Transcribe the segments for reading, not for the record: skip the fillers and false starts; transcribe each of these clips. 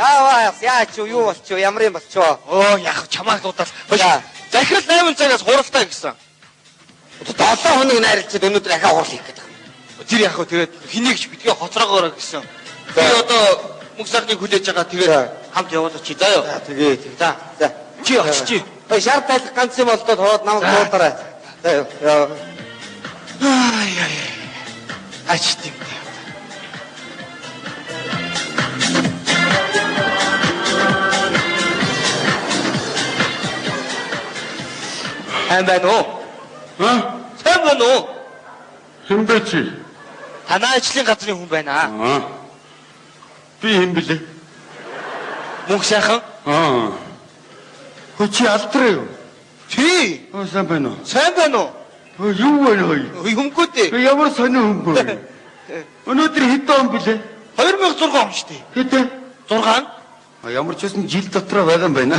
Яач юу болчих вэ? Ямар юм болчих вэ? Оо яг чамааг дуудаад. Захирал 8 цагаас хуралдаа гэсэн. 7 хоног найрлцаад өнөөдөр ахаа хурал хийх гэдэг. Тэр яг тэгээд хэнийг ч битгий хоцроогоороо гэсэн. Би одоо мөнх сарныг хүлээж байгаа тэгээд хамт яваад очие заа ёо. Тэгээ. За. Чи очиж. Шар тайлах ганц юм болдоо хоод намайг дуудаарай. За ёо. Ай. Ачтим. Сайн байна уу? Сайн байна уу? Хэн бэ чи? Танай ажлын газрын хүн байна. Би хэн блэ? Мөнх сайхан? Чи алдраа юу? Чи? Сайн байна уу? Сайн байна уу? Юу байна хөөе? Юмгүй дээ. Ямар сонио хүн бэ? Өнөөдөр хэд он блэ? 2006 он шүү дээ. Хэд? 6. Ямар ч байсан жил дотроо байгаа юм байна.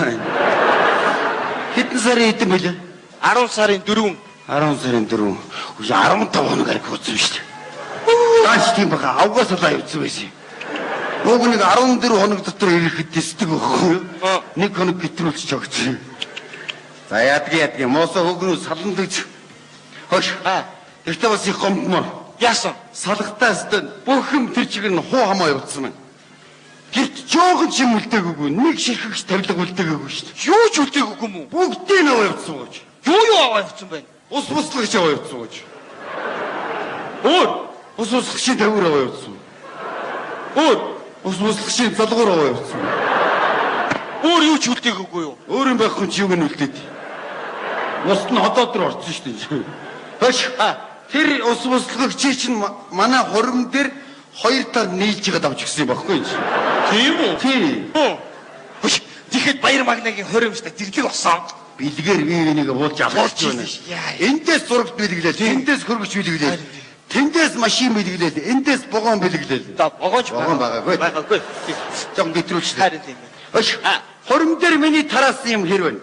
Хэдэн сарын хэдэн блэ? 10 сарын 4. 10 сарын 4. 15 хоног ариг хуудсан шүү дээ. Тааш тийм бага авгаас улаа явцсан байсан юм. Уг нэг 14 хоног дотор ирэхэд дэсдэг байхгүй юу? Нэг хоног гэтрүүлж чогцсон. За яадгийн моосоо хөгнөөс саландагч. Хош. Тэртээ бас их гомдмор. Яасан? Салгатаас бүх юм тэр чигээр нь хуу хамаа явуулсан байна. Гэрт жоохон ч юм үлдээгүйгүй. Нэг ширхэгч тавилга үлдээгүйгүй шүү дээ. Юу ч үлдээгүйгүй юм уу? Бүгдийг аваа явуулсан gooч. Юу аваа явуулсан байна? Ус буслагч аваа явуулсан gooч. Ус буслагчийн тавир аваа явуулсан. Ус буслагчийн залгуур аваа явуулсан. Юу ч үлдээгүйгүй юу? Өөр юм байхгүй чи юуг нь үлдээд. Уст нь ходоод руу орсон шүү дээ. Хош. Тэр ус буслагч чинь манай хурим дээр 2 тал нийлж байгаа давж гисэн байхгүй юм чи. Тийм үү? Тийм. Хөш. Тэгэхэд Баяр Магнагийн хоримжтай зэрлэг болсон. Бэлгээр вивэнийг уулж авах байна. Эндээс зурагт бэлгэлээ, тэндээс хөргөч бэлгэлээ. Тэндээс машин бэлгэлээ, эндээс богоон бэлгэлээ. За богоон байгаагүй. Байгаагүй. Жон битрүүлч. Харин тийм. Өш. Хором дээр миний тараасан юм хэр байна?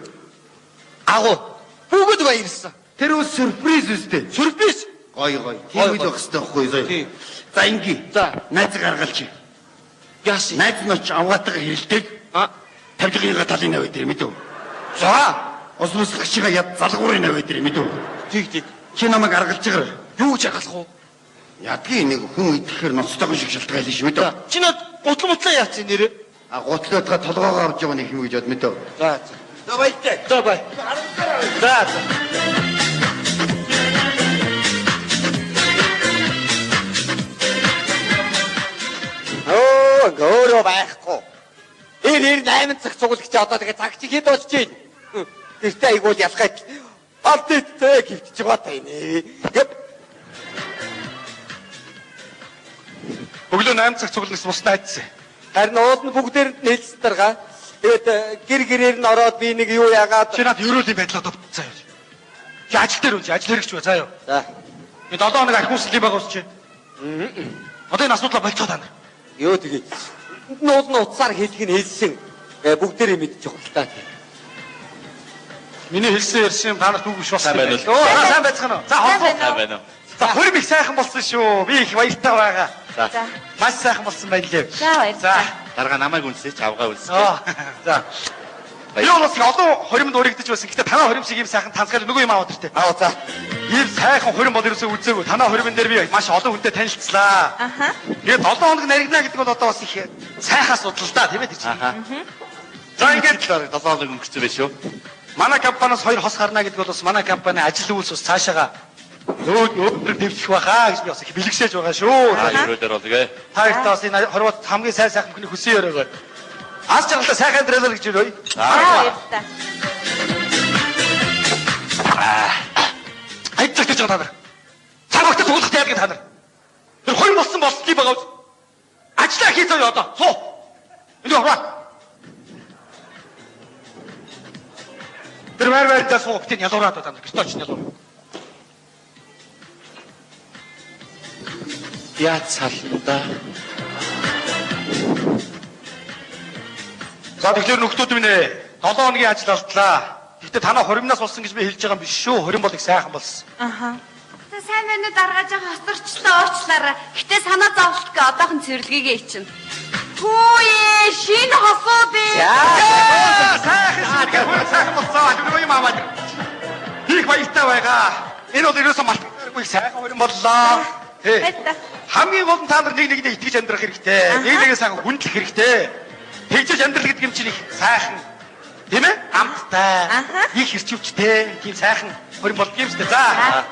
Агуу. Бүгд баярлсан. Тэр үс сюрприз үстэй. Сюрприз. Гой. Тийм л байх хэрэгтэй байхгүй юу? Тийм. За инги. За. Найз гаргалч. Яасан? Найз нь оч авгаатайгаа хэрэлдэг. Тавилгын талын навь дээр мэдв. За. Ус буслагчгаа яд залгуурын навь дээр мэдв. Тэг. Чи намайг гаргалж байгаа. Юу ч агалах уу? Ядгийн нэг хүн идэхээр ноцтойгон шиг шалтгаалж шүү мэдв. Чи над гутлан мутлаа яац нэрээ? Гутлаатаа толгоогоо авч явах нэг юм гэж бод мэдв. За. За баяртай. За бай. За. Өөрөө байхгүй. Энэ 8 цаг цуглагч одоо тэгээ цаг чи хэд болж чинь. Тэртээ айгуул ялгаач. Алдээдтэй гівтж байгаа та энэ. Өглөө 8 цаг цуглагч бусдаа айдсан. Харин уул нь бүгдээр нь нээлсэн дарга. Тэгээд гэр-гэрээр нь ороод би нэг юу яагаад чи над ерөөлийн байдлаа дутцаа юу. Чи ажил дээр үгүй ажил хэрэгч бай заа юу. За. Энэ 7 хоног ахиуслын байгаа ус чи. Одоо энэ асуудлаа болцоо тань. Юу тэгээ. Нууд нь утсаар хэлхийг нь хэлсэн. Бүгдээрээ мэдчих юм л та. Миний хэлсэн ярьсан та нарт үгүй шүү. Сайн байна уу? Сайн байцгаана уу? За хоолой. Сайн байна уу? За хөрөм их сайхан болсон шүү. Би их баяртай байгаа. За. Маш сайхан болсон байлээ. За баярлалаа. Дарга намайг үнсэж авгаа үнсэж. За. Юу бас олон хоримд урагдж байсан. Гэтэ танаа хорим шиг юм сайхан танцгаар нөгөө юм аваад иртээ. За. Ийм сайхан хорим бол ерөөсөө үзээгүй. Танаа хоримн дээр би маш олон хүнтэй танилцлаа. Аха. Тэгээд 7 хоног наригна гэдэг бол одоо бас их сайхан асуудал л да, тийм ээ тийм. За ингээд 7 хоног өнгөрсөн байх шүү. манай компаниас 2 хос гарна гэдэг бол бас манай компани ажил үйлс бас цаашаага өөр дэвших байхаа гэж би бас их бэлгшээж байгаа шүү. Ерөөдөр болгээ. Таартаа бас энэ хорвот хамгийн сайхан хүний хүсэн өрөөгөө. Ас жаргалтай сайхан трейлер гэж өрөөе. Баярлалаа. Хайцдаг гэж байгаа та нар. Цаг багтаа туулах яадаг та нар. Тэр хоёр болсон болсны байгаа. Ажлаа хийцээ одоо. Суу. Энд ороо. Тэр вар дасуу битэн ялуураад та нар. Гэртооч ялуураа. Яа цалнда. За тэгэхээр нөхдүүд минь 7 хоногийн ажил алдлаа. Гэхдээ танаа хоримнаас болсон гэж би хэлж байгаа юм биш шүү. Хорим бол их сайхан болсон. Аха. За сайн байна уу даргааж байгаа хосторчлоо уучлаарай. Гэтэ санаа зовлтгүй одоохон цэвэрлэгээ чинь. Түү шинэ хосоо би. сайхан болсон. Юу юм аваад. Их баяртай байгаа. Энэ бол ерөөсөө малтгүй сайхан хөрөн боллоо. Баярлалаа. Хамгийн гол нь та нар нэг нэгэндээ итгэж амьдрах хэрэгтэй. Нэг нэгээ сайхан хүндлэх хэрэгтэй. Тэгжиж амьдрал гэдэг юм чинь их сайхан. Тийм ээ? Амттай. Их хэрчвчтэй. Тийм сайхан хөрөн болдго юм шүү дээ.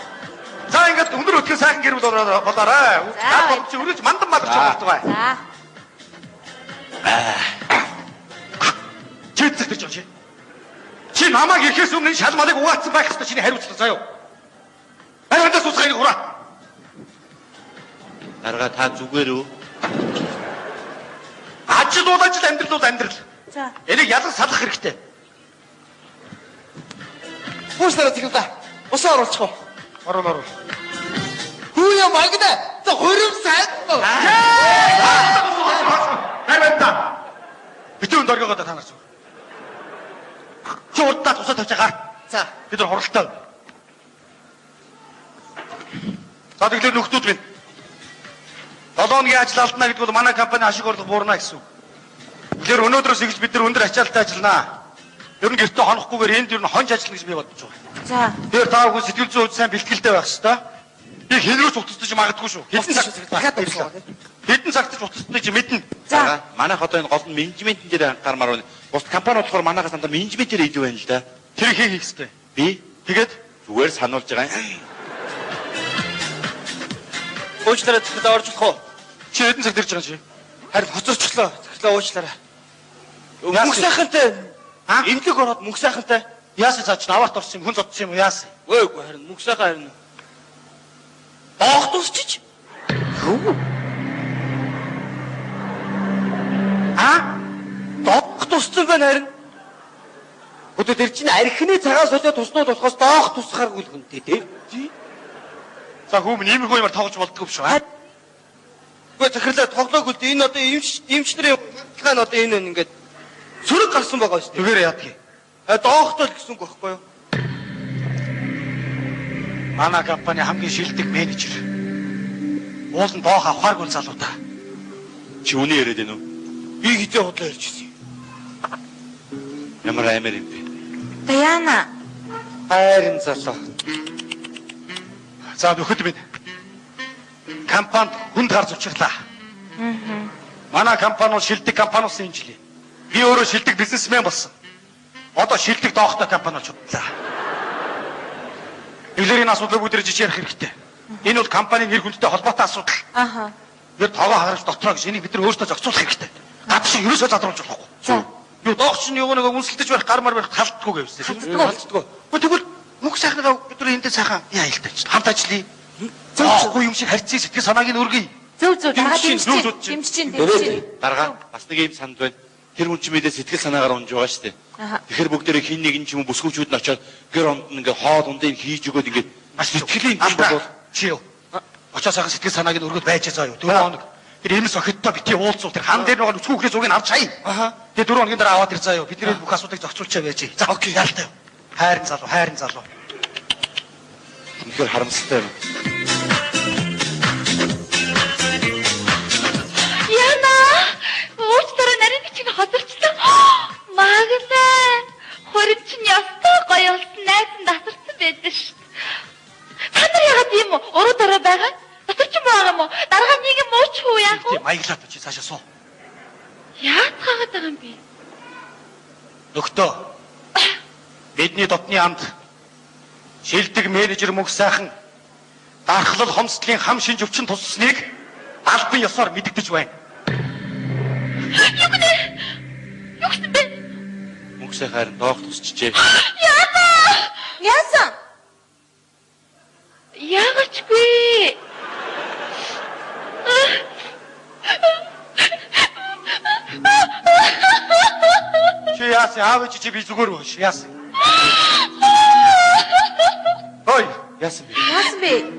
За ингээд өндөр өтгөн сайхан гэр бүл болоорой. Та бол чи өрөөж мандан малгаж болтгоо. За. Чи зэрэг ч юм. Чи намайг ирэхээс өмнө шалмалыг угаацсан байх ёстой чиний хариуцлага заяа. Ариундаа суусгахыг хураа. Дарга та зүгээр үү? Ажил бол ажил, амьдрал бол амьдрал. За. Энийг ялан салах хэрэгтэй. Пүүснараа тэгэлдэ. Усаа оруулчих уу? Орол. Хүүе магнаа. За хөрөм сайн. Нарвэнта. Битүүн дөргөөгөө та нарч. Чи урдаа тусаа тавьж байгаа. За. Бид нар хуралтай. За тэгэхээр нөхдүүд минь. 7 хоногийн ажил алдна гэдэг бол манай компани ашиг орлого буурна гэсэн үг. Тэгэхээр өнөөдрөөс эхэлж бид нар өндөр ачаалттай ажилланаа. Ер нь гэртээ хонохгүйгээр энд ер нь хонж ажиллана гэж би бодож байгаа. За. Тэгэхээр та бүхэн сэтгэл зүйн хувьд сайн бэлтгэлтэй байх хэрэгтэй. Би хинрүүч утасдаж магадгүй шүү. Хэдэн цагт дахиад авчихлаа. Хэдэн цагт ч утасдаж мэднэ. За. Манайх одоо энэ гол нь менежментэн дээр анхаармаар байна. Бус компани болохоор манайхаас дандаа менежментээр илүү байна л да. Тэр хийх хэрэгтэй. Би Тэгээд зүгээр сануулж байгаа юм. Уучлаарай тэгэхээр оржлох уу? чи хэдэн цагт ирж байгаа чи? Харин хоцорчлоо. Тэгэхээр уучлаарай. Мөнх сайхантай. Имлэг ороод мөнх сайхантай. Яасан цаач наваат орсон юм хүн зодсон юм уу яасан? Өөгүй харин мөнх сайхан харин. Доох тусчиж. Доох туссан байна харин. Өдөө тэр чинь архины цагаас солио туснууд болохоос доох тусахааргүй л хүнтэй тий. За хүмүүс иймэрхүү юмар тоглож болдгоо биш үү? Үгүй захирлаа тоглоогүй л дээ. Энэ одоо эмчнэрийн хаан одоо энэ ингээд сөрөг гарсан байгаа шүү дээ. Тэгээр яадгийг. Доохтой л гэсэн үг байхгүй юу? Манай компани хамгийн шилдэг менежер. Уул нь доох авахааргүй залуу та. Чи үний яриад байна уу? Би хизээ худлаа ярьчихсан юм. Ямар аймаар юм бэ? Даяна. Хайрын залуу. За нөхөд минь. Компанид хүнд гар зурчихлаа. Манай компани бол шилдэг компани болсон юм жилээ. Би өөрөө шилдэг бизнесмен болсон. Одоо шилдэг доохтой компани болж бодлоо. Эглэрийн асуудлыг бүгд ирж ярих хэрэгтэй. Энэ бол компанийн нэр хүндтэй холбоотой асуудал. Аха. Тэр тоогоо хагарч дотроо гэж энийг бид нар өөрсдөө зохицуулах хэрэгтэй. Гад шиг ерөөсөө задруулж болохгүй. За. Юу доогч нь юу нэг үнсэлдэж байх гармаар байх талддаггүй гэвсэн. Талцдаггүй. Тэгвэл мөнх сайхныгаа бид нар эндээ сайхан яа хэлтэй ч хамт ажиллая. Зөөхгүй юм шиг харьцсан сэтгэл санааг нь өргөе. Зөв дараад Дэмжчин. дэмжчин. Дарга бас нэг юм санд байна. Тэр хүн ч мэдээ сэтгэл санаагаар унж байгаа шүү дээ. Тэгэхээр бүгдээрээ хин нэг нь ч юм уу бүсгүүчүүд нь очиод гэр онд нь ингээ хоол ундыг хийж өгөөд ингээ маш сэтгэлийн юм бол чи юу? Очоо сайхан сэтгэл санааг нь өргөд байж заа юу. 4 хоног. Тэр эмс охидтой бити уулзуул тэр хан дээр байгаа нүцгүүхний зургийг авч хаяа. Тэгээ 4 хоногийн дараа аваад ир заа юу. Бидний бүх асуудыг зохицуулчаа байж. За окей яалтай. Хайрын залуу. үнэхээр харамсалтай байна. Яна! Уучлаарай нарийн чинь хозорчлоо. Маглаа. Хориг чинь ястай гоё болсон найзан татарсан байдаг шүү дээ. Та нар яагаад ийм уруу дараа байгаа? Татарч байгаа юм уу? Дараагийн нэг юм ууч хуу яах вэ? Маяглаад чи цаашаа суу. Яад гаагаад байгаа юм бэ? Нөхдөө. Бидний дотны амд шилдэг менежер мөнх сайхан дархлал хомсдлын хам шинж өвчин туссныг албан ёсоор мэдэгдэж байна. Юу гэсэн бэ? Мөнх сайхаар доох тусчихжээ. Яасан? Яагачгүй. Чи яасан? Аав чи би зүгээр боош. Яасан? Ой, Яасан бэ? Яасан бэ?